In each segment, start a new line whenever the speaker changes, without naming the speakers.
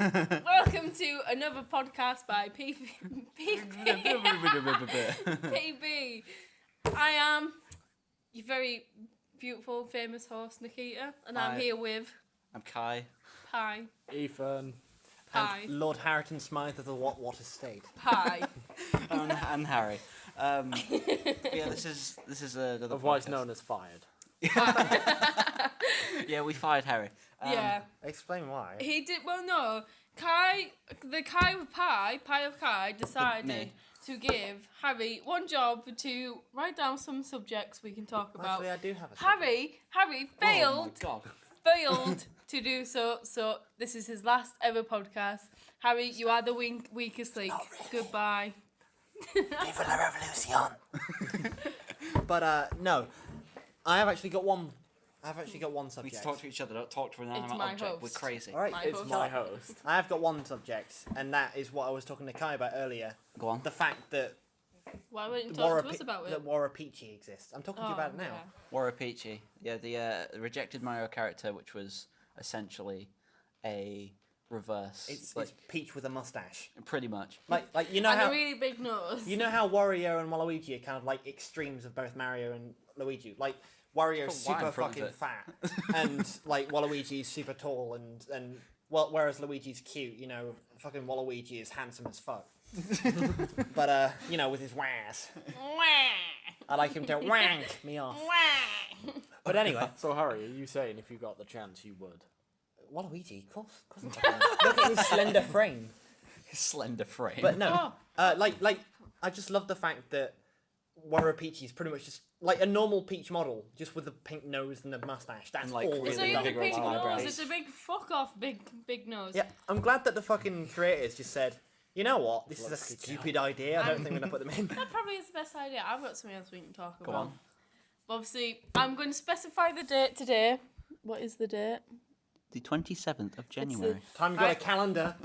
Welcome to another podcast by PB. I am your very beautiful, famous host, Nikita, and I'm here with...
I'm Kai.
Hi.
Ethan.
Hi.
And Lord Harrington Smythe of the What Estate.
Hi.
and Harry. Yeah, this is another
Otherwise
podcast.
known as Fired.
Yeah, we fired Harry.
Yeah.
Explain why.
He did... Well, no. Kai of Pie of Kai, decided to give Harry one job to write down some subjects we can talk about.
Actually, I do have a
Harry failed.
Oh my God.
Failed to do so. So this is his last ever podcast. Harry, you are the weakest link.
Really.
Goodbye.
Viva la revolution. But no, I have actually got one.
We
subject.
talk to each other, don't talk to an inanimate
my
object.
host.
We're crazy.
All right,
My
my host. I have got one subject, and that is what I was talking to Kai about earlier.
Go on.
The fact that
Why won't you talk to us about it?
that Warupeachi exists. I'm talking to you about it now.
Yeah.
Warupeachi. Yeah, the rejected Mario character, which was essentially a reverse.
It's
like,
Peach with a mustache.
pretty much.
Like you know
And
how
a really big nose.
you know how Wario and Waluigi are kind of like extremes of both Mario and Luigi. Like Wario's
Put wine
super
in front of
fucking
it.
fat, and like Waluigi's super tall, and whereas Luigi's cute. You know, fucking Waluigi is handsome as fuck. But you know, with his wass, I like him to wank me off. But anyway,
So Harry, are you saying if you got the chance you would?
Waluigi, of course I can. Look at his slender frame.
His slender frame.
But no, like I just love the fact that Warupeachi is pretty much just like a normal Peach model, just with the pink nose and the mustache. That's
And, like,
all.
really
It's
they've
a
done.
big
invigorating eyebrows.
nose. It's a big fuck off big nose.
Yeah, I'm glad that the fucking creators just said, you know what, this is a
Let's get
stupid idea. I don't think we're gonna put them in.
That probably is the best idea. I've got something else we can talk
Go
about.
on.
Obviously, I'm going to specify the date today. What is the date?
The 27th of January.
Time you got a calendar.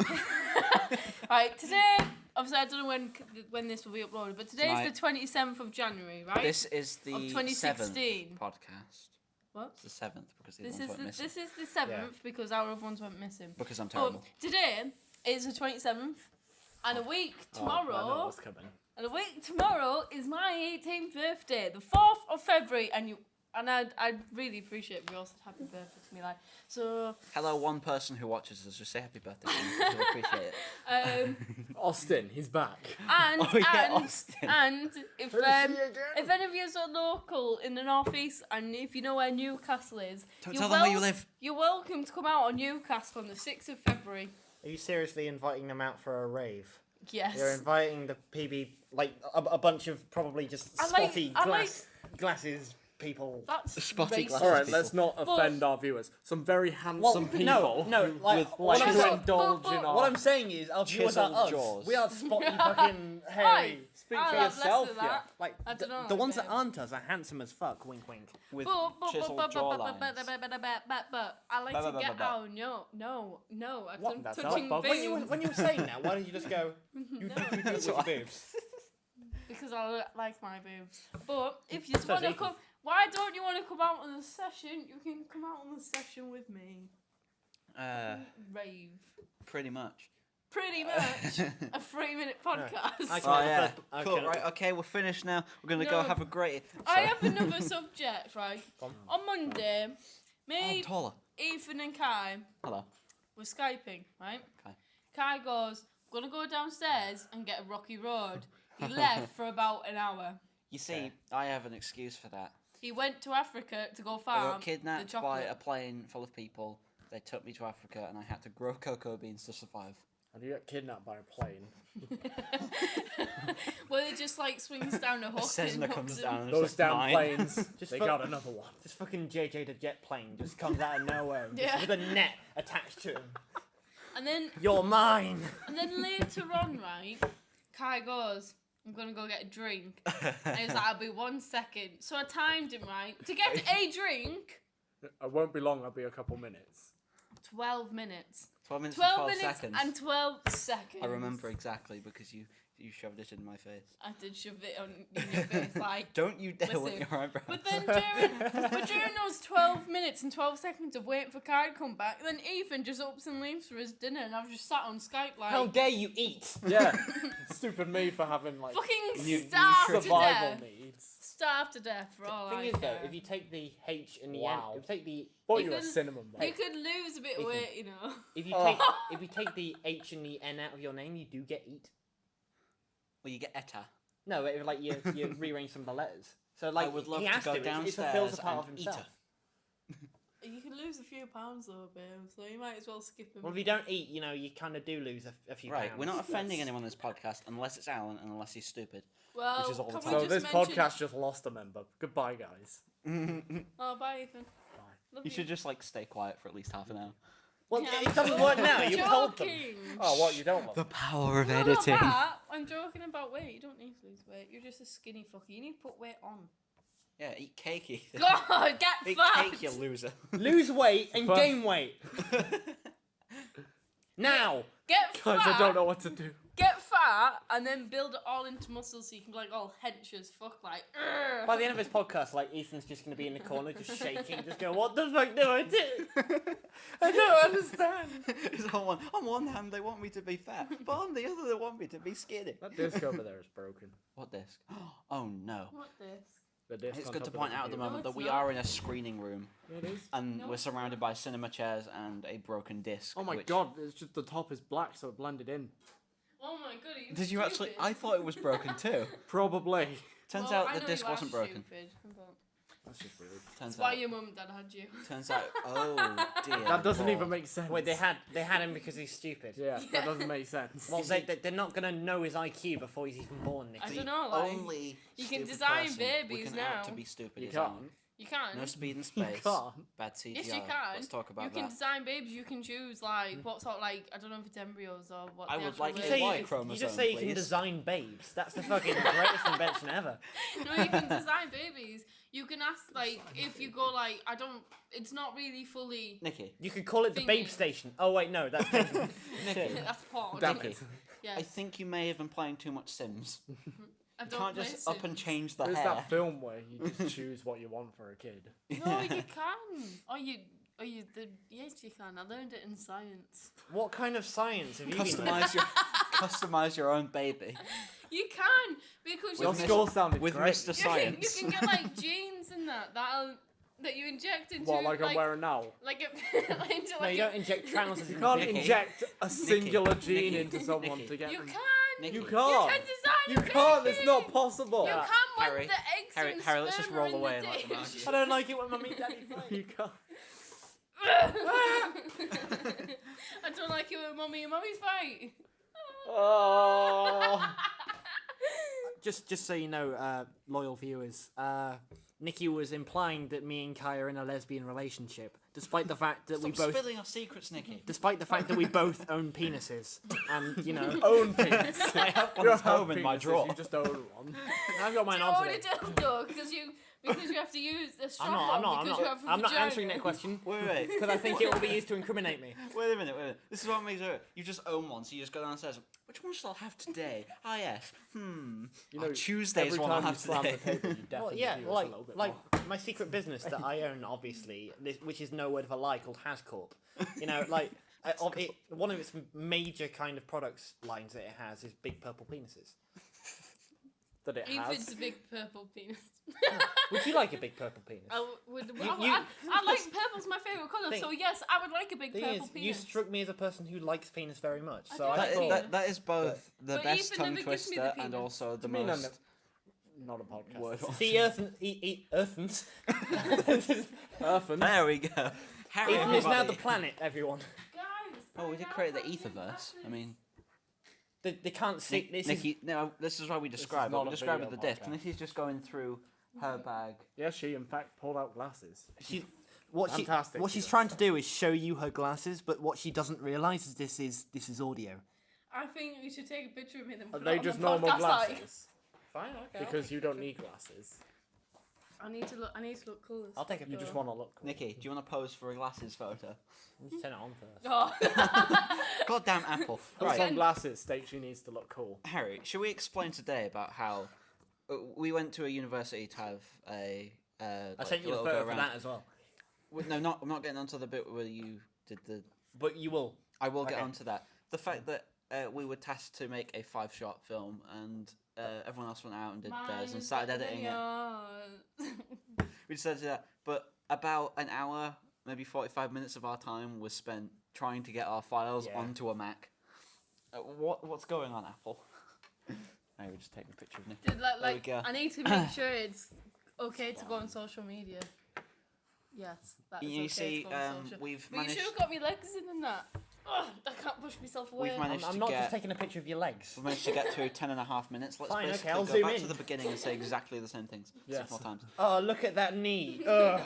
Right, today. Obviously, I don't know when this will be uploaded, but today
Tonight.
is the 27th of January, right?
This is the
Of 2016.
7th podcast.
What?
It's the 7th because the
This
other
is
ones went missing.
this is the 7th because our other ones went missing.
Because I'm
But
terrible.
today is the 27th, and a week
I know
tomorrow.
what's coming.
And a week tomorrow is my 18th birthday, the 4th of February, and I'd really appreciate if you all said happy birthday to me, like, so,
Hello, one person who watches us. Just say happy birthday. We'll appreciate it.
Austin, he's back.
and,
Oh, yeah,
and,
Austin.
and if any of you are local in the northeast, and if you know where Newcastle is,
Don't
you're
tell them where you live.
You're welcome to come out on Newcastle on the 6th of February.
Are you seriously inviting them out for a rave?
Yes.
You're inviting the PB, like a bunch of probably just spotty glasses people.
That's
Spotty
racist.
glasses.
All right, let's not offend our viewers. Some very handsome people
like,
like
I'm
to
so-
indulge
but-
in our...
What I'm saying is, our viewers are
Chiseled
us.
jaws.
We are spotty fucking hairy.
Speak
I'll
for
have less
yourself,
of
yeah.
that.
Like
I don't know,
the ones
okay.
that aren't us are handsome as fuck. Wink, wink.
With
But
chiseled
I
jawlines.
like to get out. No.
What?
I'm
That's
touching
not
boobs
when you were saying that, why did you just go? You do with your boobs.
because I like my boobs. But if you just
So
want to
Ethan.
come, why don't you want to come out on the session? You can come out on the session with me. Rave.
Pretty much.
Pretty much a 3-minute podcast.
I
Oh
Okay,
yeah.
the first-
Cool.
okay.
Right. Okay. We're finished now. We're gonna go
No.
have a great.
I
Sorry.
have another subject, right? On Monday,
Oh,
me,
I'm taller.
Ethan, and Kai
Hello.
were Skyping, right?
Okay.
Kai goes, I'm gonna go downstairs and get a rocky road. He left for about an hour.
You see,
Okay.
I have an excuse for that.
He went to Africa to go
I
farm
got kidnapped
the
by
chocolate.
a plane full of people. They took me to Africa, and I had to grow cocoa beans to survive.
How do you get kidnapped by a plane?
Well, it just like swings down a hook.
Cessna
and
comes
hooks
down.
him.
and
Those
it's like
damn
9.
planes,
Just
they
fu-
got another one.
This fucking JJ the jet plane just comes out of nowhere just
Yeah.
with a net attached to him.
And then
You're mine.
later on, right, Kai goes, I'm gonna go get a drink. And he was like, I'll be 1 second. So I timed him right. To get a drink,
It won't be long, I'll be a couple minutes.
12 minutes.
12 minutes
12
and 12
minutes
seconds.
and 12 seconds.
I remember exactly because you you shoved it in my face.
I did shove it in your face, like.
Don't you dare want
Listen,
your eyebrows.
But then during those 12 minutes and 12 seconds of waiting for Kai to come back, then Ethan just ups and leaves for his dinner, and I was just sat on Skype like.
How dare you eat?
Yeah. Stupid me for having like
fucking starved to
survival
death.
needs.
Starved to death for all
The
I
thing is though,
care.
if you take the H and the
Wow.
N, if you take the
Thought
You
you were
could-
cinnamon,
You
mate.
could lose a bit of
Ethan.
weight, you know.
if you
Oh.
take if you take the H and the N out of your name, you do get eat.
Well, you get etta.
No, it, like you rearrange some of the letters. So like
I would love
he
to
has
go
to. It
downstairs
fulfills a part of
and
himself.
eat
You could lose a few pounds though, babe, so you might as well skip them.
Well, if you don't eat, you kind of do lose a few
Right,
pounds.
we're not offending anyone on this podcast unless it's Alan and unless he's stupid.
Well,
which is all the
can
time.
we
So
just
this
mention-
podcast just lost a member. Goodbye, guys.
You
Oh, bye, Ethan.
Bye.
Love
should just like stay quiet for at least half an hour.
Well,
Yeah,
it doesn't work now. You told them.
joking.
Oh, what? You don't love
The power of
No, not
editing.
that. I'm joking about weight. You don't need to lose weight. You're just a skinny fucker. You need to put weight on.
Yeah, eat cake, Ethan.
God, get
Eat
fat.
cake, you loser.
Lose weight and
Fuck.
gain weight now.
Get
Guys,
fat.
I don't know what to do.
Get fat and then build it all into muscles so you can be like all hench as fuck, like. "Ugh."
By the end of this podcast, like Ethan's just gonna be in the corner, just shaking, just going, "What the fuck do I do? I don't understand."
It's on one hand, they want me to be fat, but on the other, they want me to be skinny.
That disc over there is broken.
What disc? Oh no.
What this?
The disc
It's
on
good to
top of
point out at the
computer.
moment
No,
that
it's
we
not.
are in a screening room
It is.
and
No.
we're surrounded by cinema chairs and a broken disc.
Oh my
which-
god, it's just the top is black, so it blended in.
Oh my god, are you
Did you actually?
stupid?
I thought it was broken too.
Probably.
Turns
Well,
out
I
the
know
disc
you are
wasn't broken.
stupid, but
That's just weird.
Turns
That's why
out.
your mum and dad had you.
Turns out. Oh dear.
That doesn't
Lord.
even make sense.
Wait, they had him because he's stupid.
Yeah, that doesn't make sense.
Well, they're not gonna know his IQ before he's even born, Nick.
I
The
don't know, like,
only
you can
stupid
design
person we
babies
can
now.
out to be stupid
You
is
can't.
Alan.
You can.
No speed in
You
space.
can't.
Bad CGI.
Yes, you can.
Let's talk about
You can
that.
design babies. You can choose like what sort, like I don't know if it's embryos or what.
I
the
would
actual
like
word
a
is.
Y
you
chromosome,
just say you can
please.
design babes. That's the fucking greatest invention ever.
No, you can design babies. You can ask like if you go like I don't. It's not really fully.
Nikki,
You could call it the babe
Thingy.
station. Oh wait, no, that's different.
Nikki,
That's porn.
Damn
isn't
it.
it? Yes.
I think you may have been playing too much Sims.
I
You
don't
can't
play
just up and
Sims.
change the
There's
hair.
that film where you just choose what you want for a kid.
No, you can. Yes, you can. I learned it in science.
What kind of science have you been?
Customize your own baby.
You can because
Your
With
you,
Mr.
score sounded
With
great.
Mr.
you
Science.
can get like genes and that you inject into
What, like I'm wearing now?
like a into
No,
like
you don't inject trousers.
You
in
can't
Nikki.
inject a singular gene
Nikki.
into someone
Nikki.
to get
you
them.
can.
Nikki.
You
You
can't.
can design
You
a
can't.
baby.
It's not possible.
You can when
Harry,
the eggs
Harry,
and
Harry, let's just
sperm are
roll
in
away
the
and let them out.
dish.
I don't like it when mummy and daddy fight.
You can't.
I don't like it when mummy and mummy's fight.
Oh.
Just so you know, loyal viewers, Nikki was implying that me and Kai are in a lesbian relationship, despite the fact that we
Stop
both,
spilling our secrets, Nikki.
despite the fact that we both own penises, and you know,
Own penis.
I have one
You
at
have
home in my
penises,
drawer.
You just own one.
I've got mine
Do you
on
own a
today.
dildo because you have to use the strap
I'm
on because you have a
not
vagina.
answering that question
Wait.
because I think it will be used to incriminate me.
Wait a minute. This is what makes it. You just own one, so you just go downstairs. Which one shall I have today? Ah, yes.
You
Oh,
know,
Tuesday's
every
one
time
I'll
you
have
slam
today.
the table, you definitely
Well, yeah,
do us
like
a little bit
like
more.
my secret business that I own, obviously, which is no word of a lie, called Hascorp. You know, like one of its major kind of products lines that it has is big purple penises.
That it
Ethan's
has.
a big purple penis.
Would you like a big purple penis?
I would.
You-
I like purple's my favorite color,
Thing-
so yes, I would like a big
Thing
purple
is,
penis.
you struck me as a person who likes penis very much,
I
so
do.
I
That,
thought.
that is both the
But
best
Ethan
tongue
never gives me the
twister and
penis.
also the
I mean,
most
not a podcast.
word.
See, Earthens.
Earthens.
There we go. Harry,
Ethan is now the
everybody.
planet, everyone.
Guys,
Oh, we did create the Etherverse. I mean,
They can't see. This is
Nikki. No, this is why we describe it.
not
We
a
describe it
video
the disc.
podcast.
Nikki's just going through her bag.
Yeah, she in fact pulled out glasses.
what
Fantastic,
she's
yeah.
trying to do is show you her glasses, but what she doesn't realise is this is audio.
I think we should take a picture of me and then
Are
put
they
it on
just
the
normal
podcast,
glasses?
like-
Fine, okay.
Because you don't need glasses.
I need to look cool.
I'll take a
You
picture.
just want to look cool.
Nikki, do you want to pose for a glasses photo?
Just turn it on first.
Oh.
Goddamn Apple.
The
Right,
sunglasses state she needs to look cool.
Harry, should we explain today about how we went to a university to have a
I sent you the
little
photo
go
for
around.
that as well.
No, I'm not getting onto the bit where you did the.
But you will.
I will get
Okay.
onto that. The fact that we were tasked to make a 5-shot film, and everyone else went out and did theirs and started editing it. We decided to do that, but about an hour, maybe 45 minutes of our time was spent trying to get our files
Yeah.
onto a Mac. What's going on, Apple? I would just take a picture of Nick.
Dude,
There we go.
I need to make sure it's okay to go on social media. Yes, that is
You
okay
see,
to go on social.
we've
But you
managed.
should have got me legs in and that. Ugh, I can't push myself away.
We've managed
I'm
to
not
get.
just taking a picture of your legs.
We managed to get through 10.5 minutes. Let's
Fine, okay,
basically
I'll
go
zoom
back
in.
to the beginning and say exactly the same things 6 more times.
Oh, look at that knee. Ugh.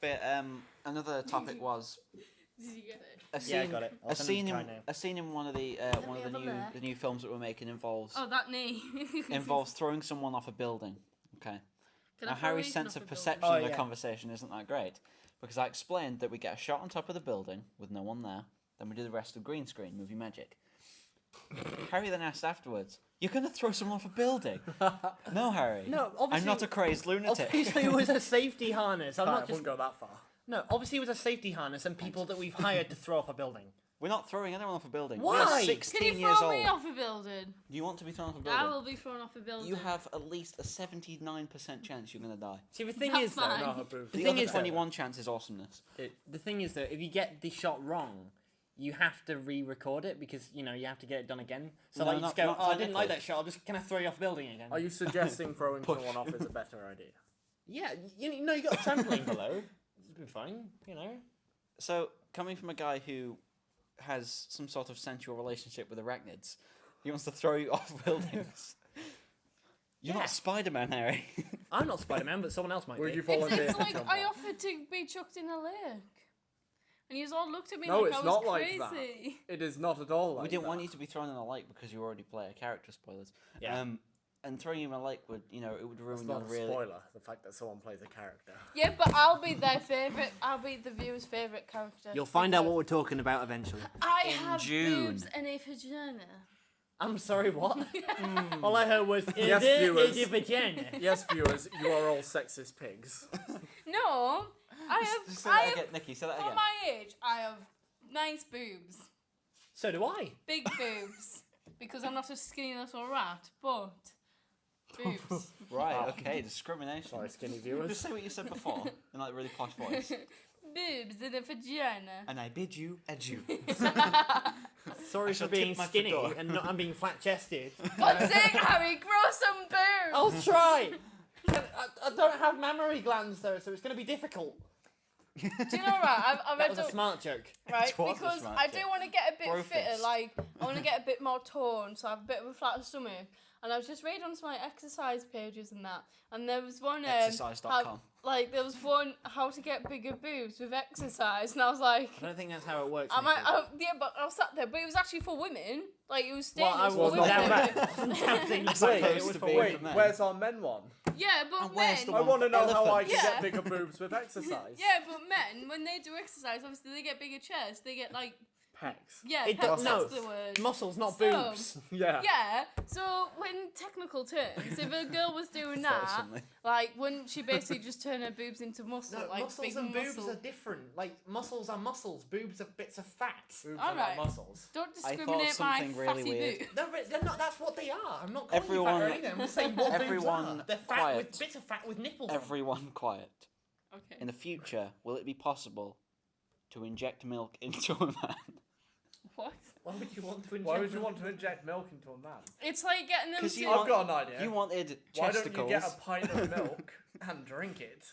But another topic was
Did you get it?
a scene.
Yeah, I got it. I'll
A
send it
scene
to
in
Kai now.
a scene in one of the
me have a look.
the new films that we're making involves
Oh, that knee.
involves throwing someone off a building. Okay.
Can
Now
I throw
Harry's
Ethan
sense
off
of
a building?
perception
Oh,
of the
yeah.
conversation isn't that great because I explained that we get a shot on top of the building with no one there, then we do the rest of green screen movie magic. Harry then asked afterwards, "You're gonna throw someone off a building?" No, Harry.
No,
I'm
obviously.
not a crazed lunatic.
Obviously, it was a safety harness. I'm
I
not just.
wouldn't go that far.
No, obviously, it was a safety harness and people that we've hired to throw off a building.
We're not throwing anyone off a building.
Why?
We're
Can
16
Can you
years
throw
old.
me off a building?
Do you want to be thrown off a
I
building?
will be thrown off a building.
You have at least a 79% chance you're going to die.
See, the thing
That's
is, though,
fine.
No, her boobs.
The
The
thing
other
is, though,
21 chance is awesomeness.
the thing is, though, if you get the shot wrong, you have to re-record it because you have to get it done again. So
No,
like, you just
not-
go,
not
"Oh, I didn't like
technically.
that shot. Can I throw you off the building again?"
Are you suggesting throwing someone off is a better idea?
Yeah, you got a trampoline below. It's been fine,
So, coming from a guy who has some sort of sensual relationship with arachnids, he wants to throw you off buildings. You're
Yeah.
not Spider-Man, Harry.
I'm not Spider-Man, but someone else might
Would
be.
you volunteer
It's
to
like
jump
I
off?
offered to be chucked in a lake. And you all looked at me
No,
like
it's
I was
not
crazy.
like that. It is not at all like
We didn't
that.
want you to be thrown in a lake because you already play a character, spoilers.
Yeah.
And throwing you in a lake would, it would
It's
ruin
not
your
a
really...
spoiler, the fact that someone plays a character.
Yeah, but I'll be their favourite. I'll be the viewer's favourite character.
You'll find out what we're talking about eventually.
I
in
have
June.
boobs and a vagina.
I'm sorry, what? All I heard was,
Yes,
is
viewers.
it vagina?
Yes, viewers, you are all sexist pigs.
No, I have.
Just say
I
that
have
again, Nikki, say that
for
again.
my age, I have nice boobs,
So do I.
big boobs, because I'm not a skinny little rat, but boobs.
Right, okay, discrimination.
Sorry, skinny
Just
viewers.
say what you said before in like a really posh voice.
Boobs and a vagina.
And I bid you adieu.
Sorry for
shall
being
tip my
skinny
fedora.
and not being flat-chested.
God's sake, Harry, grow some boobs.
I'll try. I don't have mammary glands though, so it's going to be difficult.
Do you know what? I
That
read
was a smart joke.
right
It was a
because
smart
I do
joke.
want to get a bit
Bro
fitter.
fist.
Like I want to get a bit more toned, so I have a bit of a flat stomach. And I was just reading onto my exercise pages and that, and there was one
Exercise.com.
there was one how to get bigger boobs with exercise, and I was like,
I don't think that's how it works.
I might,
Nikki.
yeah, but I was sat there, but it was actually for women. Like it was stated
Well, I
for
was
women.
down there. Wasn't counting
That's
you
supposed
it was
to
for
be
women.
for men.
Where's our men one?
Yeah, but
And where's
men.
the
I
one
want to
for
know how I
elephants?
can
Yeah.
get bigger boobs with exercise.
Yeah, but men, when they do exercise, obviously they get bigger chests. They get like,
Pecs.
yeah,
It
that's
does-
the word.
Muscles, not
So-
boobs.
Yeah.
Yeah, so when technical terms, if a girl was doing that,
Personally.
like, wouldn't she basically just turn her boobs into muscle,
No,
like
muscles
big
and boobs
muscle?
are different. Like muscles are muscles, boobs are bits of fat.
Boobs
Alright.
are not muscles.
Don't
I thought
discriminate my
something really
fatty
weird.
boobs.
No, but they're not. That's what they are. I'm not calling
Everyone-
you fat or anything. I'm just saying what
everyone
boobs are. They're fat
quiet.
with bits of fat with nipples. on.
Everyone quiet.
Okay.
In the future, will it be possible to inject milk into a man?
What?
Why would you want to inject?
Why would you want to inject milk into a man?
It's like getting them
'Cause
to.
you
I've
want-
got an idea.
You wanted
Why
chesticles.
don't you get a pint of milk and drink it?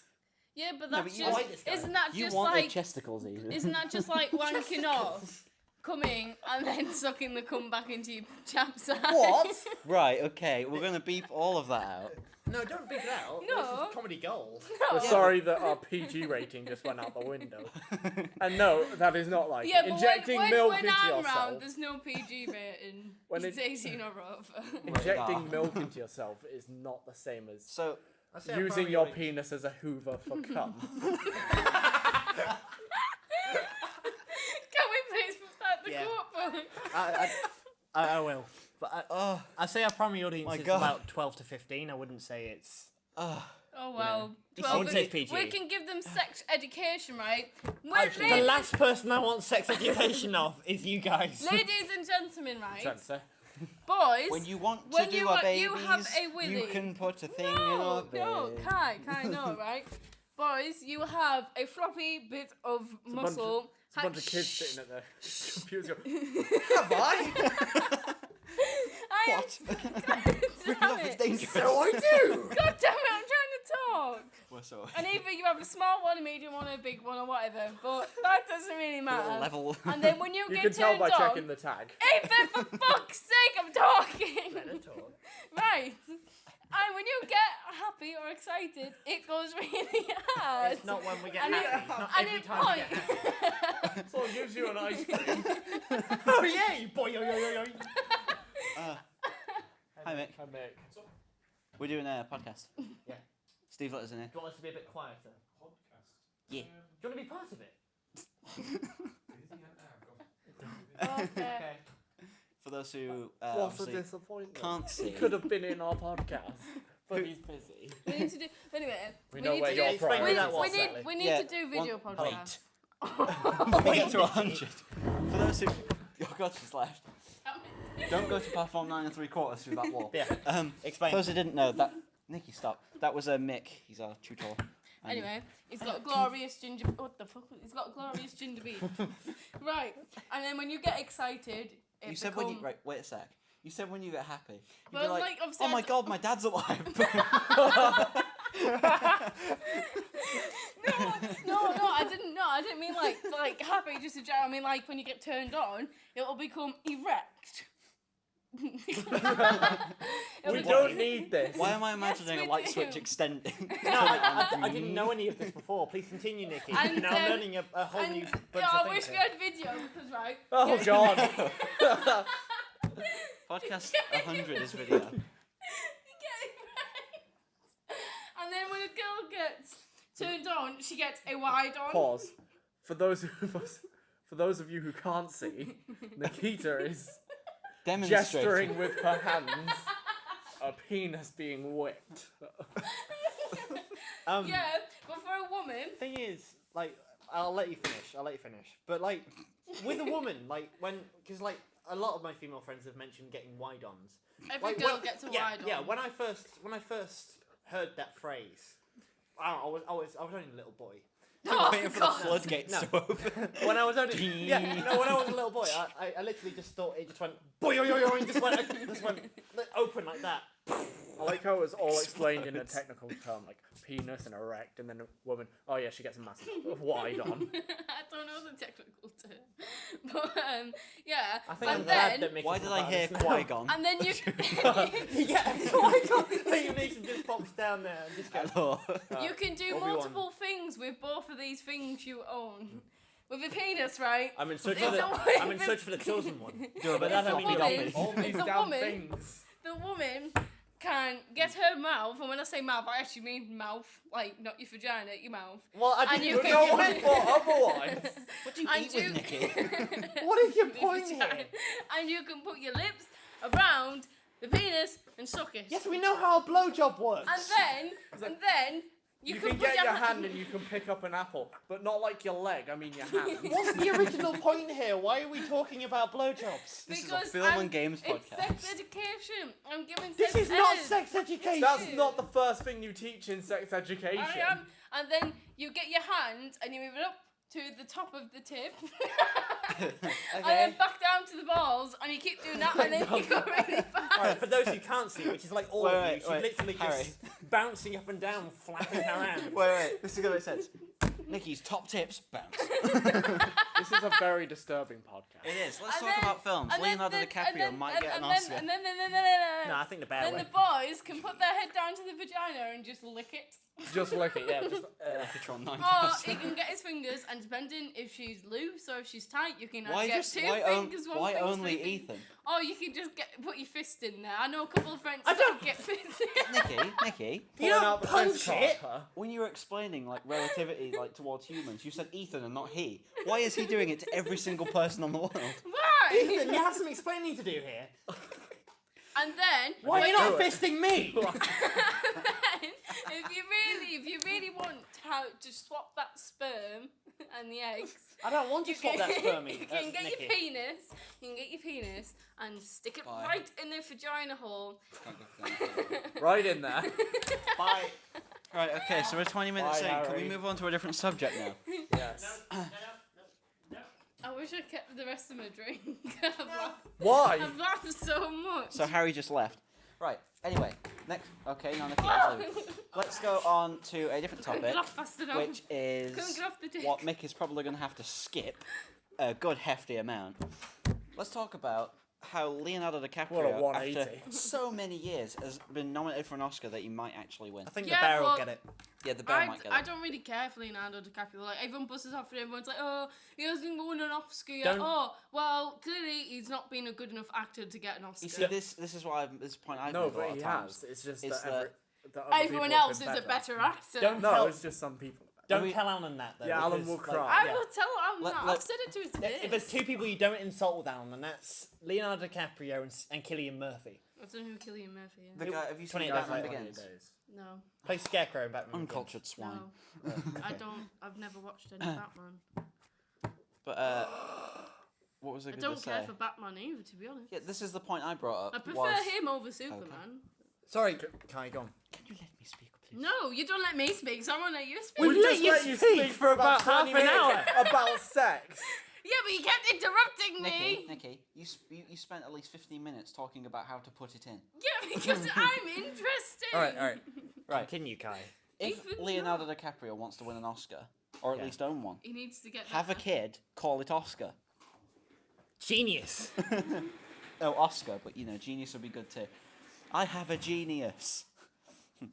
Yeah, but
No,
that's
but you
just.
like this guy.
Isn't that
You
just
wanted
like?
chesticles, even.
Isn't that just like wanking off, coming, and then sucking the cum back into your champ's eye?
What?
Right, okay, we're going to beep all of that out.
No, don't beat it out.
No.
This is comedy gold.
We're sorry that our PG rating just went out the window. And no, that is not like
Yeah, but
injecting
when
milk
when
into
I'm
yourself.
round, there's no PG rating.
When
It's
it-
18 or over.
Injecting milk into yourself is not the same as
So,
using your penis as a hoover for cum.
Can we please start the quote book?
I will. But I'd say our primary audience is about 12 to 15. I wouldn't say it's...
Oh well,
I wouldn't say it's PG.
we can give them sex education, right?
The last person I want sex education of is you guys.
Ladies and gentlemen, right?
Sensei.
Boys,
When you want to
when
do
you
a
want-
babies,
you have a willy.
you can put a thing in a
no,
baby.
Kai, no, right? Boys, you have a floppy bit of muscle.
It's a bunch of kids sitting at the computer.
Have I? What?
Damn it.
dangerous.
So I do!
God damn it, I'm trying to talk.
Well, so
And either you have a small one, a medium one, a big one, or whatever, but that doesn't really matter.
level.
And then when you
You
get
can tell
turned
by
on,
checking the tag.
hey, but for fuck's sake, I'm talking. Right. And when you get happy or excited, it goes really hard.
It's not when we get
And it-
happy. It's not
and
every
it
time we get happy.
Someone gives you an ice cream.
Oh yeah, you boy, yo, yo, yo, yo.
Hi, Mick.
Hi, Mick.
We're doing a podcast.
Yeah.
Steve let us in here.
Do you want us to be a bit quieter?
Yeah.
Do you want to be part of it?
Okay.
For those who
What a
obviously
disappointment.
can't see.
He could have been in our podcast, but he's busy.
We need to do, anyway.
We know
need
where
to
your
do,
explain
pride
that
is.
was.
we need
Yeah,
to do video podcast.
When we get to 100. For those who... Oh God, she's left. Don't go to platform 9 3/4 through that wall.
Yeah. Explain.
For those who didn't know, that... Nikki, stop. That was Mick. He's our tutor. And
Anyway, he's got a glorious ginger. What the fuck? He's got a glorious ginger beard. Right, and then when you get excited, it
You said when you... Right, wait a sec. You said when you get happy. You'd
Well,
be like,
like I've
oh my
said-
God, my dad's alive.
No, I didn't. No, I didn't mean like happy. Just a general. I mean like when you get turned on, it'll become erect.
We don't need this.
Why am I imagining
we
a light
do.
switch extending?
No, I didn't know any of this before. Please continue, Nikki.
And,
now I'm learning a whole new
And
bunch
I
of
wish
things
we
here.
had video because right.
Oh
get-
God.
Podcast 100 is video.
You get erect. And then when a girl gets turned on, she gets a wide on.
Pause. For those of you who can't see, Nikita is gesturing with her hands, a penis being whipped.
Yeah, but for a woman,
Thing is, like, I'll let you finish. But like, with a woman, like because like a lot of my female friends have mentioned getting wide-ons.
every
Like,
girl
when-
gets a
yeah,
wide on.
Yeah, when I first heard that phrase, I was only a little boy.
Oh,
Waiting for
God.
the floodgates
No.
to open.
When I was only when I was a little boy, I literally just thought it just went boy yo yo yo and just went open like that.
I like how it was all explained in a technical term, like penis and erect, and then a woman, oh yeah, she gets a massive wide on.
I don't know the technical term, but yeah.
I think I'm
and
glad
then
that Mickey's
Why did I
part
hear
of this now.
Qui-Gon?
and then you
Yeah, oh my God, Liam Neeson just pops down there and just goes.
Hello.
you can do
Obi-Wan.
multiple things with both of these things you own. With a penis, right?
I'm in search
It's
for the
a-
I'm in search for the chosen one.
Do a
But
bit
that
of
don't mean
floppy
you
doppy.
All these
The
damn
woman-
things.
The woman can get her mouth, and when I say mouth, I actually mean mouth, like not your vagina, your mouth.
Well, I
And
didn't
you
know
can
what
get-
you meant for otherwise.
What do you
And
eat with, Nikki?
What is your
Your
point
vagina.
here?
And you can put your lips around the penis and suck it.
Yes, we know how a blowjob works.
And then you
You can
put
get your
hand
hand and you can pick up an apple, but not like your leg, I mean your hand.
What's the original point here? Why are we talking about blowjobs?
This is a
because
film
I'm-
and games
It's
podcast.
sex education. I'm giving
This
sex
is not
ed.
sex education.
That's not the first thing you teach in sex education.
I am. And then you get your hand and you move it up to the top of the tip. And then back down to the balls and you keep doing that and then you go really fast.
Alright, for those who can't see, which is like all of you, she's
wait,
literally
Harry.
just bouncing up and down, flapping her hands.
Wait, this is gonna make sense. Nikki's top tips. Bounce.
This is a very disturbing podcast.
It is. Let's talk about films. Leonardo DiCaprio might get an Oscar.
No, I think the bear
Then
will.
the boys can put their head down to the vagina and just lick it.
Just lick it, yeah. Just,
Megatron 9000.
Or he can get his fingers, and depending if she's loose or if she's tight, you can get two fingers, one
why
finger,
only
three
Ethan?
fingers. Or you can just put your fist in there. I know a couple of friends
I don't-
that get fists in.
Nikki,
You
pulling
don't
out the
punch
fist
it.
card, huh?
when you were explaining like relativity like towards humans, you said Ethan and not he. Why is he doing it to every single person on the world?
Why?
Ethan, you have some explaining to do here.
And then,
Why are you not
do it.
fisting me?
then, if you really want to swap that sperm and the eggs,
I don't want to swap that spermie.
You can get your penis. You can get your penis and stick it
Bye.
right in the vagina hole.
Right in there.
Bye.
Right, okay, so we're 20 minutes
Bye,
in. Can we
Harry.
move on to a different subject now?
Yes.
I wish I kept the rest of my drink. I've laughed-
Why?
I've laughed so much.
So Harry just left. Right, anyway, next. Okay, now Nikki, let's leave. Let's go on to a different
Couldn't
topic,
get off fast enough.
which is
Couldn't get off the dick.
what Mick is probably going to have to skip a good hefty amount. Let's talk about how Leonardo DiCaprio,
What a
after
180.
so many years, has been nominated for an Oscar that he might actually win.
I think
Yeah,
the bear will
but-
get it.
Yeah, the bear might get
I
it.
don't really care for Leonardo DiCaprio. Like, everyone buzzes off at him. Everyone's like, oh, he hasn't won an Oscar yet.
Don't-
Oh, well, clearly he's not been a good enough actor to get an Oscar.
You see, this is why this point I've
No,
made a lot
but
of
he
times.
has. It's just
It's
that other
Everyone
people have
else is
been
a better actor.
Don't
No,
tell,
it's just some people.
don't
we-
tell Alan that though.
Yeah, Alan
because,
will
like,
cry.
I
yeah.
will tell Alan
Let-
that.
let-
I've said it to his face.
If there's two people you don't insult with Alan, and that's Leonardo DiCaprio and Cillian Murphy.
I don't know who Cillian Murphy is.
The guy, have you seen
28
Batman
days later.
Begins?
No,
Play Scarecrow in Batman.
Uncultured swine.
no. I don't. I've never watched any Batman.
But what was I
I
going
don't
to
care
say?
for Batman either, to be honest.
Yeah, this is the point I brought up.
I prefer
was-
him over Superman.
Sorry, Kai, go on.
Can you let me speak, please?
No, you don't let me speak, so I won't let you speak.
We've let you speak for about half
20
an hour.
minutes about sex.
Yeah, but you kept interrupting me.
Nikki, you spent at least 15 minutes talking about how to put it in.
Yeah, because I'm interested.
All right.
Right.
Continue, Kai.
If
Ethan's
Leonardo
not.
DiCaprio wants to win an Oscar, or at
Yeah.
least own one,
He needs to get
have a
that.
kid, call it Oscar.
Genius.
Oh, Oscar, but genius would be good too. I have a genius.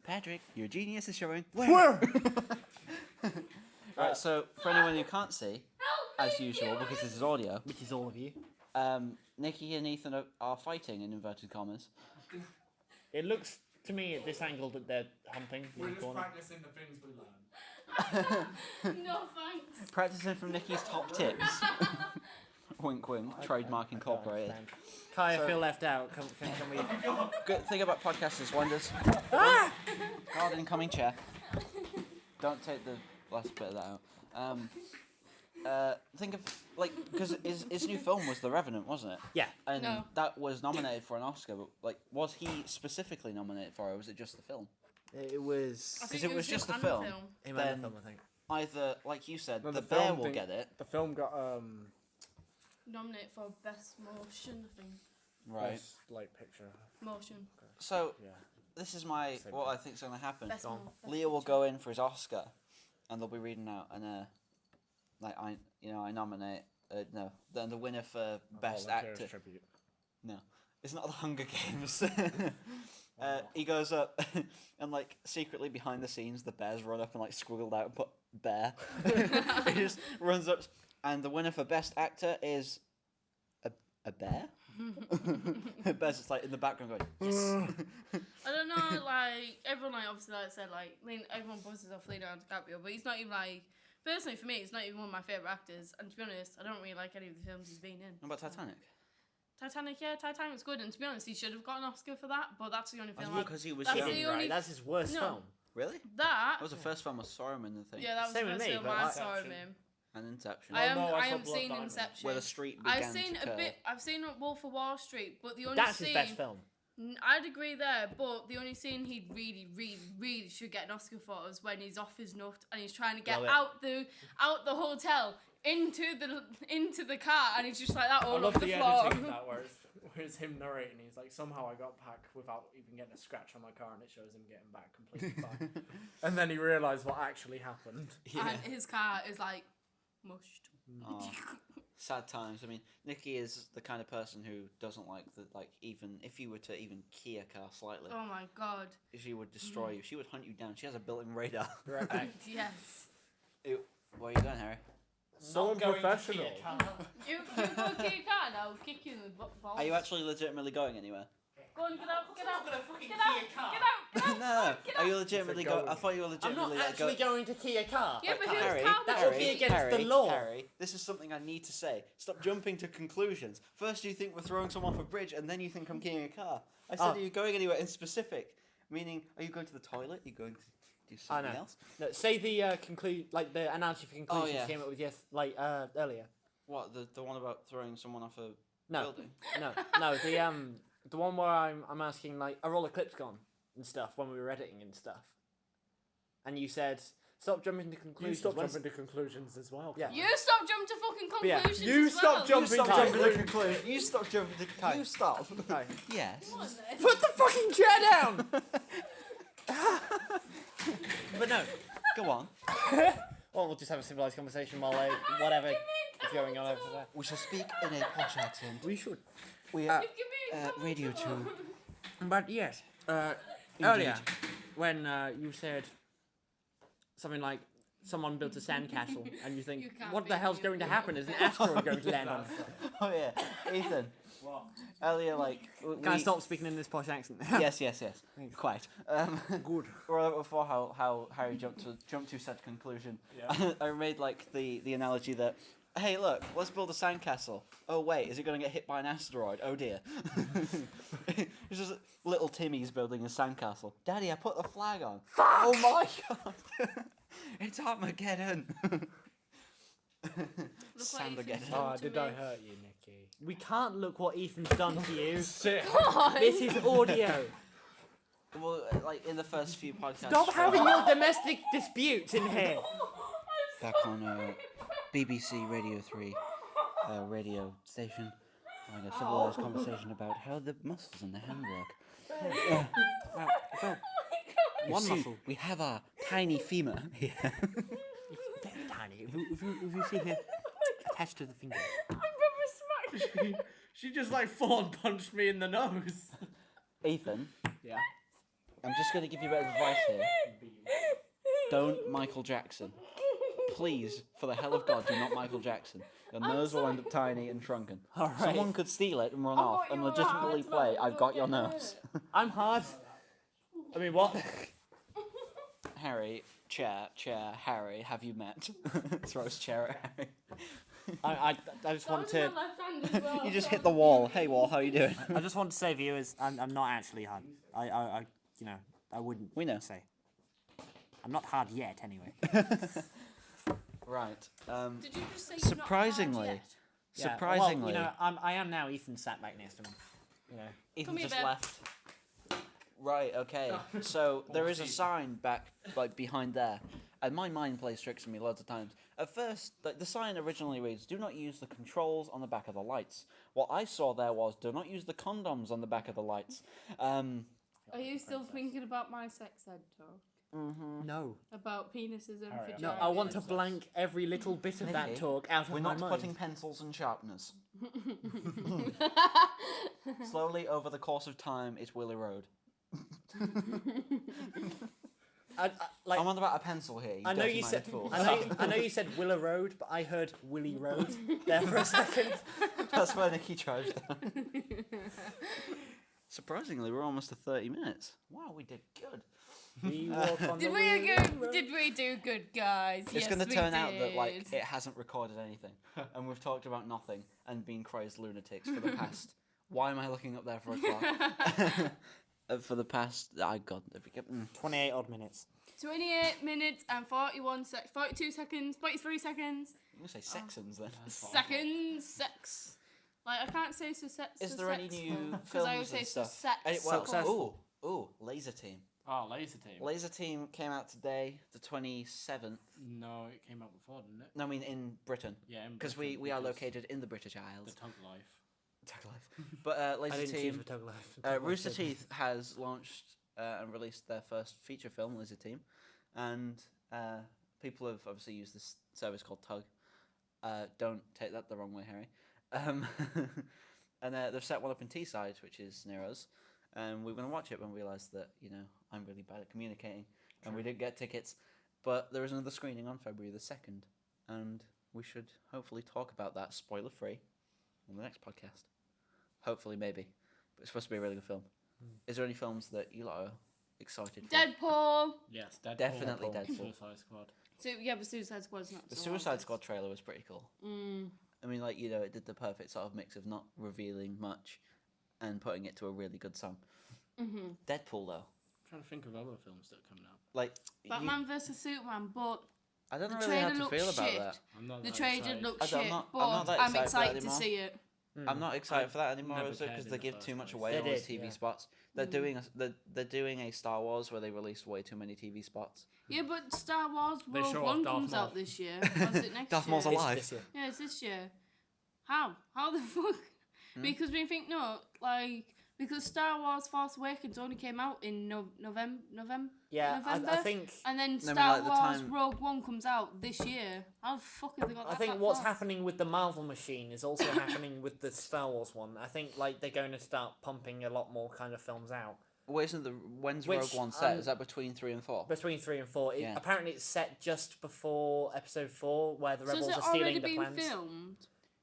Patrick, your genius is showing. Where? Right, so for anyone who can't see, as usual, because this is audio,
Which is all of you.
Nikki and Ethan are fighting in inverted commas.
It looks to me at this angle that they're humping in the corner.
practicing the things we learn.
No thanks.
Practicing from Nikki's top tips. Wink, wink. Trademark incorporated.
Kai, I
So-
feel left out. Can we?
Good thing about podcasts is wonders. God, incoming chair. Don't take the last bit of that out. Think of because his new film was The Revenant, wasn't it?
Yeah.
And
No.
that was nominated for an Oscar. But was he specifically nominated for it, or was it just the film?
It was.
I
'Cause
think
it was
him
just the
and
film.
Him and
Then-
the film, I think.
Either, like you said,
No,
the
the
bear
film
will
thing-
get it,
The film got
Nominated for best motion, I think.
right?
best, like picture.
Motion.
So
Yeah.
this is what
Same
I
thing.
think's going to happen.
Best
Gone.
mo- best
Leo will
picture.
go in for his Oscar, and they'll be reading out I nominate no then the winner for best
Volunteers
actor.
Tribute.
No, it's not the Hunger Games. He goes up and secretly behind the scenes, the bears run up and squiggled out and put bear. He just runs up, and the winner for best actor is a bear. The bear's just in the background going. Yes.
I don't know, everyone obviously said everyone buzzes off Leonardo DiCaprio, but he's not even personally for me, it's not even one of my favourite actors, and to be honest, I don't really like any of the films he's been in.
What about Titanic?
Titanic's good, and to be honest, he should have got an Oscar for that, but that's the only film
Because he was
that's
young.
the only-
Right, that's his worst
No.
film.
Really?
that.
That was the first film I saw him in, I think.
Yeah, that was
Same
the
with
first
me,
film
but
I
like-
saw him in.
And Inception.
I
no, I saw
haven't
Blood
seen
Diamond.
Inception.
Where the street began
I've seen
to
a
curve.
bit. I've seen Wolf of Wall Street, but the only
That's
scene.
his best film.
I'd agree there, but the only scene he really should get an Oscar for is when he's off his nut and he's trying to get
Love it.
out the hotel into the car, and he's just like that
I
all
love
over
the
the floor.
editing of that where where it's him narrating. He's like, somehow I got back without even getting a scratch on my car, and it shows him getting back completely fine. And then he realised what actually happened.
Yeah.
And his car is like mushed.
Oh, sad times. I mean, Nikki is the kind of person who doesn't like the even if you were to even key a car slightly,
Oh my god.
she would destroy you. She would hunt you down. She has a built-in radar.
Right back.
Yes.
Where are you going, Harry?
So unprofessional.
You go kick a car and I'll kick you in the balls.
Are you actually legitimately going anywhere?
Go on, get out, get out.
I'm not gonna fucking
Get out,
key a car.
get out, get out.
No. Are you legitimately
It's a
going? I
go.
thought you were
I'm
legitimately
not actually going to key a car.
Yeah, but whose
Harry,
car
that
was
would be
it?
against the law.
Harry, this is something I need to say. Stop jumping to conclusions. First you think we're throwing someone off a bridge, and then you think I'm keying a car. I said, are you going anywhere in specific? Meaning, are you going to the toilet? Are you going to do something else?
No, say the the analogy for conclusions
yeah.
came up with earlier.
What, the one about throwing someone off a
No,
building?
no, the one where I'm asking like, are all the clips gone and stuff when we were editing and stuff, and you said stop jumping to
You
conclusions.
stop
Once-
jumping to conclusions as well.
Yeah.
You stop jumping to fucking
Yeah,
conclusions
you
as
stop
well.
jumping
Stop
to
jumping to
conclusions.
conclusions. You stop jumping to
Kai.
You stop.
Kai.
Yes.
Come on then.
Put the fucking chair down. But no.
Go on.
Well, we'll just have a civilized conversation while whatever is going on over there.
We shall speak in a posh accent.
We should.
We
Uh,
are
Give me
Radio 2.
But yes, earlier when you said something like someone built a sandcastle, and you think,
You can't
what
be
the hell's going to happen? Is an asteroid going to land on it?
Oh yeah, Ethan.
What?
Earlier,
Can I stop speaking in this posh accent?
Yes, quite.
Good.
Right before how Harry jumped to said conclusion,
Yeah.
I made like the analogy that, hey, look, let's build a sandcastle. Oh wait, is it going to get hit by an asteroid? Oh dear. It's just little Timmy's building a sandcastle. Daddy, I put the flag on.
Fuck!
Oh my god! It's Armageddon. Sandageddon.
Oh,
Oh, did I hurt you, Nikki?
We can't look what Ethan's done to you.
Sit.
This is audio.
Well, like in the first few podcasts.
Stop having your domestic disputes in here.
Back on BBC Radio 3 radio station, having a civilized conversation about how the muscles in the hand work. You
One
see,
muscle.
we have our tiny femur here.
It's very tiny. If you see here, attached to the finger.
She just like full on punched me in the nose.
Ethan,
Yeah.
I'm just going to give you a bit of advice here. Don't Michael Jackson. Please, for the hell of God, do not Michael Jackson. Your nose will end up tiny and shrunken.
All right.
Someone could steal it and run
I
off
thought
and
you were
legitimately
hard,
play,
but
I've got your
don't get
nose.
I'm hard. I mean, what?
Harry, chair, Harry, have you met? Throws chair at Harry.
I just want to.
You just hit the wall. Hey wall, how you doing?
I just want to say, viewers, I'm not actually hard. I I wouldn't.
We know.
Say. I'm not hard yet, anyway.
Right.
Did you just say
Surprisingly,
you're not hard yet?
Yeah,
surprisingly,
well, I am now. Ethan sat back next to me. You know.
Ethan
Come here,
just
babe.
left. Right. Okay. So there is a sign back, like behind there, and my mind plays tricks on me loads of times. At first, like the sign originally reads, "Do not use the controls on the back of the lights." What I saw there was, "Do not use the condoms on the back of the lights."
Are you still thinking about my sex ed talk?
No.
About penises and
Alright,
vaginas?
No, I want to blank every little bit of that
Nikki,
talk out of
We're
my
not
mind.
putting pencils and sharpeners. Slowly over the course of time, it's Willy Road.
Like,
I'm on about a pencil here.
I know
dirty
you
minded
said.
fool.
I know you said Willow Road, but I heard Willy Road there for a second.
That's where Nikki charged down. Surprisingly, we're almost to 30 minutes. Wow, we did good.
We walk on
Did
the
we
Willy
good?
Road.
Did we do good, guys?
It's
Yes,
going to
we
turn out that like
did.
it hasn't recorded anything, and we've talked about nothing and been crazed lunatics for the past. Why am I looking up there for a clock? For the past, God,
28 odd minutes.
28 minutes and 42 seconds, 43 seconds.
I'm gonna say sexons then.
Seconds, sex. Like, I can't say sex.
Is there any new
Because I would
films
say
and stuff?
sex.
Successful.
Ooh, Laser Team.
Oh, Laser Team.
Laser Team came out today, the 27th.
No, it came out before, didn't it?
No, I mean in Britain,
Yeah,
because we are located in the British Isles.
The Tug Life.
But Laser
I didn't choose
Team,
for Tug of Life.
Rooster Teeth has launched and released their first feature film, Laser Team, and people have obviously used this service called Tug. Don't take that the wrong way, Harry. And they've set one up in Teesside, which is near us, and we were going to watch it when we realised that, I'm really bad at communicating, and we didn't get tickets. But there is another screening on February the 2nd, and we should hopefully talk about that spoiler-free on the next podcast. Hopefully, maybe. But it's supposed to be a really good film. Is there any films that you lot are excited for?
Deadpool.
Yes, Deadpool.
Definitely Deadpool.
Suicide Squad.
So yeah, but Suicide Squad's not.
The
so
Suicide
obvious.
Squad trailer was pretty cool.
Mm.
I mean, it did the perfect sort of mix of not revealing much and putting it to a really good song.
Mm-hmm.
Deadpool, though.
I'm trying to think of other films that are coming out.
Batman vs Superman, but
I don't know
the
really how
trailer
to feel
looks
about
shit.
that.
I'm not
The
that
trailer
excited.
looks
I'm
shit,
not
but
that
I'm
excited for that
excited to
anymore.
see it.
I'm not excited for that anymore,
never
is it?
cared
Because
in
they
the
give
first
too much
place.
away
They
on those
did,
TV
yeah.
spots. They're doing a Star Wars where they released way too many TV spots.
Yeah, but Star Wars
They
Rogue
show off
One
Darth
comes
Maul.
out this year. Or is it next
Darth
year?
Maul's alive.
This year.
Yeah, it's this year. How? How the fuck? Because we think because Star Wars Force Awakens only came out in November.
Yeah,
November?
I think.
And then
No, I mean,
Star
like, the
Wars
time-
Rogue One comes out this year. How the fuck have they got that?
I think
that
what's
fast?
happening with the Marvel machine is also happening with the Star Wars one. I think they're going to start pumping a lot more kind of films out.
When's
Which,
Rogue One set? Is that between 3 and 4?
Between 3 and 4.
Yeah.
Apparently it's set just before episode 4 where the
So
rebels
has it
are stealing
already
the
been
plans.
filmed?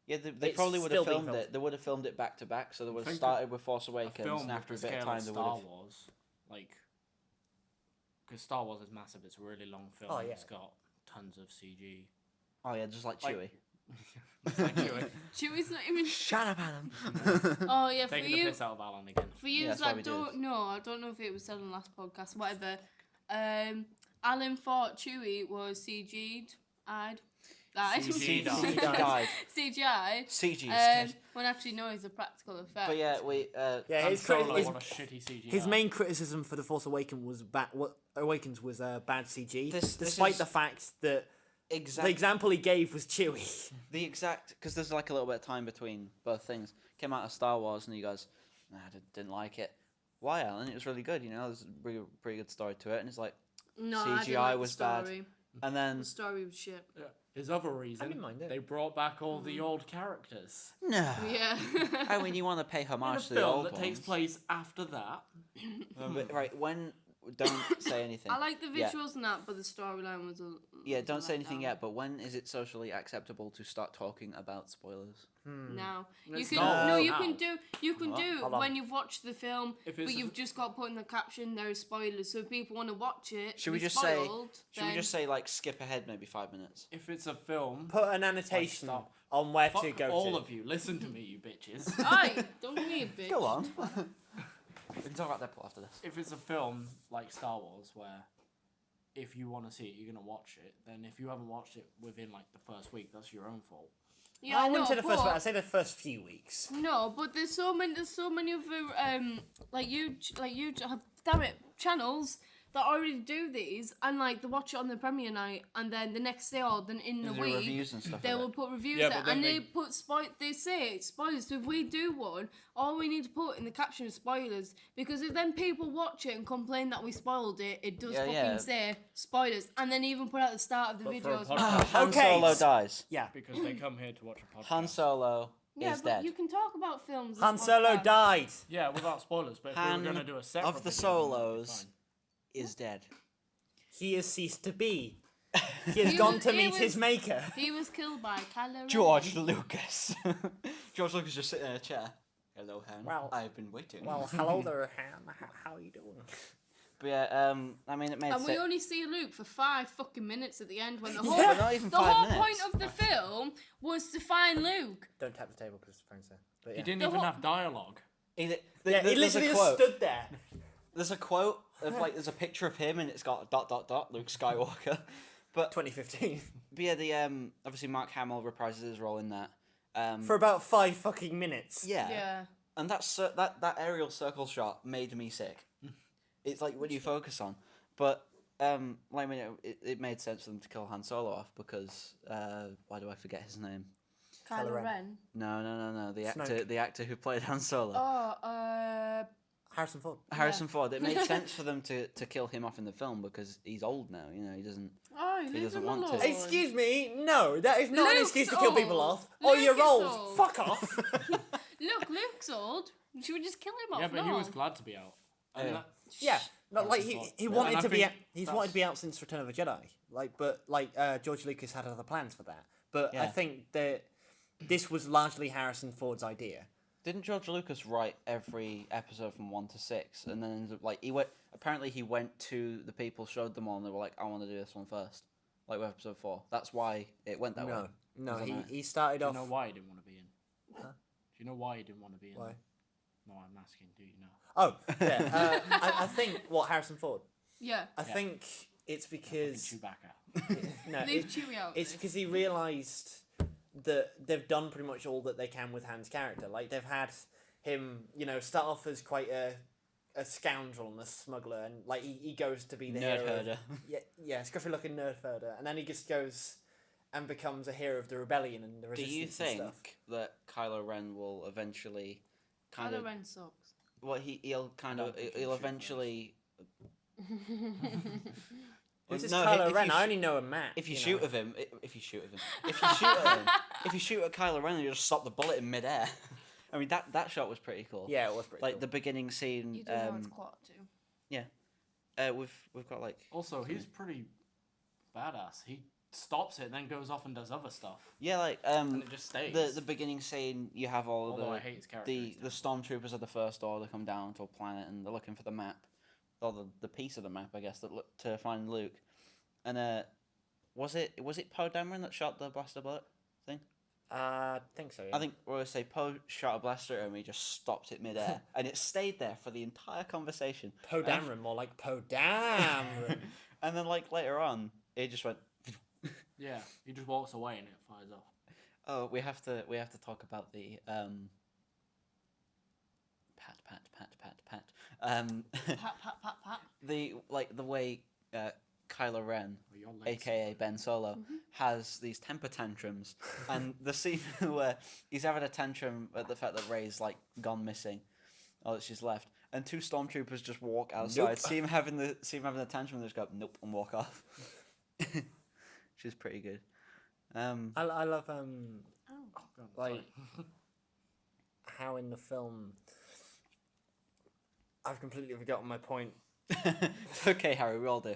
Yeah, they
It's
probably would
still
have
being
filmed
filmed.
it. They would have filmed it back to back, so they would have
think
started with Force
A
Awakens,
film
and after a
with the
bit of
scale
time
of
they would
Star
have.
Wars, because Star Wars is massive. It's a really long film.
Oh, yeah.
It's got tons of CG.
Oh yeah, just like
Like-
Chewie.
Like Chewie.
Chewie's not even.
Shut up, Adam.
Oh yeah, for
Taking the
you.
piss out of Alan again.
For you
that's why
that
we do
don't
this.
know, I don't know if it was said on the last podcast, whatever. Alan thought Chewie was CG'd.
CG'd.
Died.
CGI.
CG.
When actually no, it's a practical effect.
But yeah, we.
Yeah,
Han
his,
Solo,
his,
what a shitty CG.
his main criticism for The Force Awakens was bad CG,
This
despite
is-
the fact that the
Exact.
example he gave was Chewie.
The exact. Because there's like a little bit of time between both things. Came out of Star Wars, and you guys, nah, didn't like it. Why, Alan? It was really good. There's a pretty good story to it, and it's like,
No, I didn't
CGI
like
was
the
bad.
story.
and then
The story was shit.
Yeah. His other reason,
didn't mind it.
they brought back all the old characters.
no.
Yeah.
I mean, you want to pay
In a
homage to the
film
old
that takes
ones.
place after that.
But, right, when don't say anything.
I like the
Yeah.
visuals and that, but the storyline was a.
Yeah,
was a
don't say anything
letdown.
yet. But when is it socially acceptable to start talking about spoilers?
Now you
It's
can
not
no, you
now.
can do
Hold on.
when you've watched the film,
If
but
it's a-
you've just got put in the caption there are spoilers. So if people want to watch it,
Should we
be
just say-
spoiled,
Should we
then-
just say like skip ahead maybe 5 minutes?
If it's a film,
Put an annotation
stop.
on where
fuck
to go
all
to.
of you. Listen to me, you bitches.
Aye, don't be a bitch.
Go on. We can talk about Deadpool after this.
If it's a film like Star Wars, where if you want to see it, you're gonna watch it. Then if you haven't watched it within like the first week, that's your own fault.
Yeah,
I
I know,
wouldn't say the first.
but-
I'd say the first few weeks.
No, but there's so many other damn it, channels that already do these, and like they watch it on the premiere night, and then the next day or then in the
Is there
week
reviews and stuff
they
of
will
it?
put reviews
Yeah,
there,
but then
and
they-
they put they say spoilers. So if we do one, all we need to put in the caption is spoilers, because if then people watch it and complain that we spoiled it, it does
Yeah,
fucking
yeah.
say spoilers, and then even put at the start of the
But for a
videos.
podcast,
Han
Okay.
Solo dies.
Yeah.
because they come here to watch a podcast.
Han Solo
Yeah,
is
but
dead.
you can talk about films.
Han
as
Solo
podcast.
died.
Yeah, without spoilers. But if
Han
we were gonna do a separate
of the
video, then that'd be
Solos
fine.
is dead.
He has ceased to be. He has
He
gone
was-
to
he
meet
was-
his maker.
He was killed by Kylo Ren.
George Lucas. George Lucas just sitting in a chair. Hello, Han.
Well-
I've been waiting.
Well, hello there, Han. How are you doing?
But yeah, I mean, it made
And we
sense.
only see Luke for 5 fucking minutes at the end when the
Yeah,
whole
but not even
the
5
whole
minutes.
point of the film was to find Luke.
Don't tap the table because the phone's there. But
He
yeah.
didn't
The
even
whole-
have dialogue.
Yeah,
Yeah, he
there's
literally
a
just
quote.
stood there.
There's a quote of like there's a picture of him and it's got ... Luke Skywalker. But
2015.
yeah, the obviously Mark Hamill reprises his role in that.
For about 5 fucking minutes.
Yeah.
Yeah.
And that aerial circle shot made me sick. It's like when you focus on, but it made sense for them to kill Han Solo off because why do I forget his name?
Kylo Ren.
No.
Snoke.
The actor who played Han Solo.
Oh,
Harrison Ford.
Harrison Ford. It made sense for them to kill him off in the film because he's old now. You know, he doesn't.
he
doesn't want to.
Excuse me, no, that is not an
Luke's
excuse to kill people
old.
off. Oh, you're
Luke is
old.
old.
Fuck off.
Look, Luke's old. Should we just kill him off?
Yeah, but he
No.
was glad to be out. And
Yeah.
that,
Yeah, no, like
Harrison Ford.
he
Yeah.
wanted
And I
to be.
think
He's
that's-
wanted to be out since Return of the Jedi. But George Lucas had other plans for that. But I
Yeah.
think that this was largely Harrison Ford's idea.
Didn't George Lucas write every episode from 1 to 6, and then ended up, like he went? Apparently, he went to the people, showed them all, and they were like, "I want to do this one first. Like with episode 4. That's why it went that way.
No,
Is that right?
he started
do you
off.
know why he didn't want to be in?
Huh?
Do you know why he didn't want to be in?
Why?
No, I'm asking. Do you know?
Oh, yeah. I think Harrison Ford.
Yeah.
I
Yeah.
think it's because
Chewbacca.
no,
Leave Chewie out.
it's because he realised that they've done pretty much all that they can with Han's character. Like they've had him, start off as quite a scoundrel and a smuggler, and like he goes to be the
Nerd
hero.
herder.
Yeah, scruffy looking nerd herder, and then he just goes and becomes a hero of the rebellion and the
Do
resistance.
you
and
think
stuff.
that Kylo Ren will eventually kind
Kylo
of?
Ren sucks.
Well, he'll kind
I
of
don't think
he'll
he'll shoot
eventually.
Who's this
No,
Kylo
if
Ren?
you
I
sh-
only know a Matt.
If you
know.
shoot at him, if you shoot at him, if you shoot at Kylo Ren, you just stop the bullet in midair. I mean that shot was pretty cool.
Yeah, it was pretty
Like
cool.
the beginning scene.
You do know it's quarter to.
We've got like.
Also, he's pretty badass. He stops it, then goes off and does other stuff,
Yeah, like
and it just stays.
the beginning scene. You have all
Although I
the
hate his character.
the stormtroopers of the First Order come down to a planet and they're looking for the map, or the piece of the map, I guess, that to find Luke. And was it Poe Dameron that shot the blaster bullet thing?
I think so. Yeah.
I think we'll say Poe shot a blaster at him. He just stopped it midair, and it stayed there for the entire conversation.
Poe Dameron, more like Poe Dameron.
And then like later on, it just went.
Yeah, he just walks away and it fires off.
Oh, we have to talk about the pat.
Pat, pat, pat, pat.
The way Kylo Ren,
Or your legs.
aka Ben Solo, has these temper tantrums, and the scene where he's having a tantrum at the fact that Rey's like gone missing, or that she's left, and two stormtroopers just walk outside,
Nope.
see him having the tantrum, and they just go nope and walk off. She's pretty good.
I love
Oh, God,
like-
sorry.
how in the film. I've completely forgotten my point.
It's okay, Harry. We all do.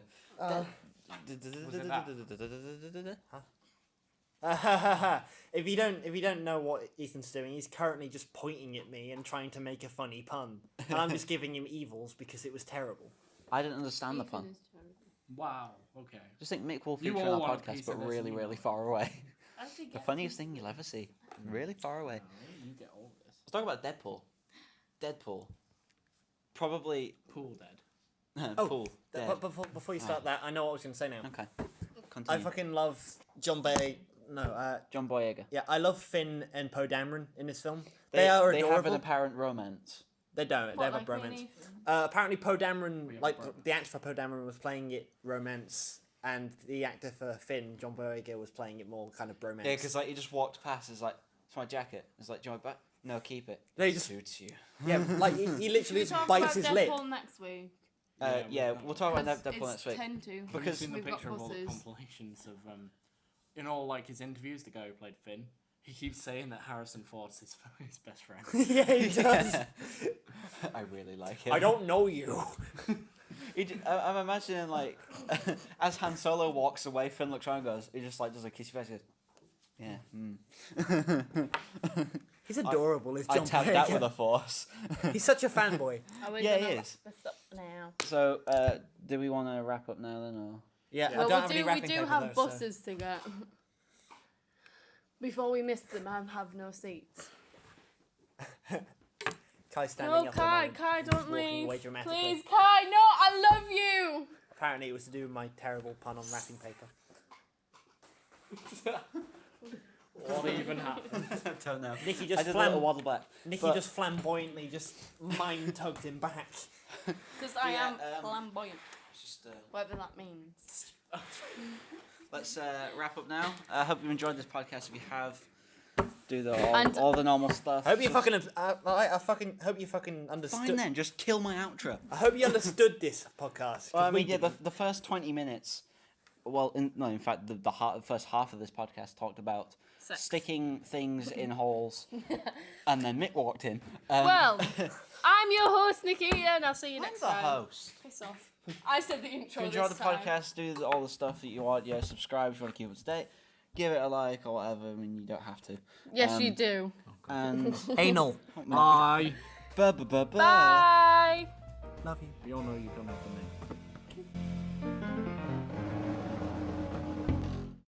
If you don't know what Ethan's doing, he's currently just pointing at me and trying to make a funny pun, and I'm just giving him evils because it was terrible.
I didn't understand the
Ethan
pun.
is terrible.
Wow. Okay.
Just think Mick will
You
feature
all
on our
want a
podcast,
piece
but
of this
really,
and you
really
want-
far away.
I think
The funniest thing you'll ever see. Really far away.
You get all this.
Let's talk about Deadpool. Deadpool. Probably.
Pool dead.
Pool. Dead.
But before you start that, I know what I was going to say now.
Okay.
I
Continue.
fucking love John Boyega. No,
John Boyega.
yeah, I love Finn and Poe Dameron in this film. They are
They
adorable.
have an apparent romance.
They don't. They have a bromance. Apparently, Poe Dameron,
have
like
a bromance.
the actor for Poe Dameron, was playing it romance, and the actor for Finn, John Boyega, was playing it more kind of bromance.
Yeah, because like he just walked past. It's like, it's my jacket. It's like, do you want it back? No, keep it.
They just
Suits you.
yeah, like he literally just bites his lip.
Deadpool next week.
Yeah, we'll talk about
'Cause
Deadpool next
it's
week.
10 to.
Have you
Because
seen the
we've got
picture of all the
buses.
compilations of in all like his interviews, the guy who played Finn, he keeps saying that Harrison Ford's his best friend.
Yeah, he does.
I really like him.
I don't know you.
I'm imagining like as Han Solo walks away, Finn looks around and goes, he just like does a kissy face. He goes, yeah.
He's adorable. Is
I
John
tapped that
Boyega.
with a force.
He's such a fanboy.
Yeah, he is.
This up now.
So, do we want to wrap up now then, or?
Yeah, I
Well,
don't have any
we
wrapping
do
paper
have
though, so-
buses to get. Before we miss them, I have no seats.
Kai's standing
No,
up. at the
Kai,
moment.
Kai,
He's
don't
walking
leave.
away dramatically.
Please, Kai, no, I love you.
Apparently, it was to do with my terrible pun on wrapping paper.
What even happened?
I don't know.
Nicky
I
just
did a little
flam-
waddle back.
Nicky
but-
just flamboyantly just mind tugged him back.
Because I
Yeah,
am flamboyant,
Just,
whatever that means.
let's wrap up now. I hope you enjoyed this podcast. If you have, do
And-
all the normal stuff.
I hope you fucking. I fucking hope you fucking understood.
Fine then, just kill my outro.
I hope you understood this podcast. 'cause
Well, I
we
mean, yeah,
didn't.
the first 20 minutes. Well, in fact, the first half of this podcast talked about
Sex.
sticking things in holes, and then Mick walked in.
Well, I'm your host, Nikita, and I'll see you
I'm
next
the
time.
host.
Piss off. I said the intro
If you enjoy
this
the
time.
podcast, do all the stuff that you want. Yeah, subscribe if you want to keep up to date. Give it a like or whatever. I mean, you don't have to.
Yes, you do.
And
Anal.
Bye.
bye.
Bye.
Love you.
We all know you don't have the name.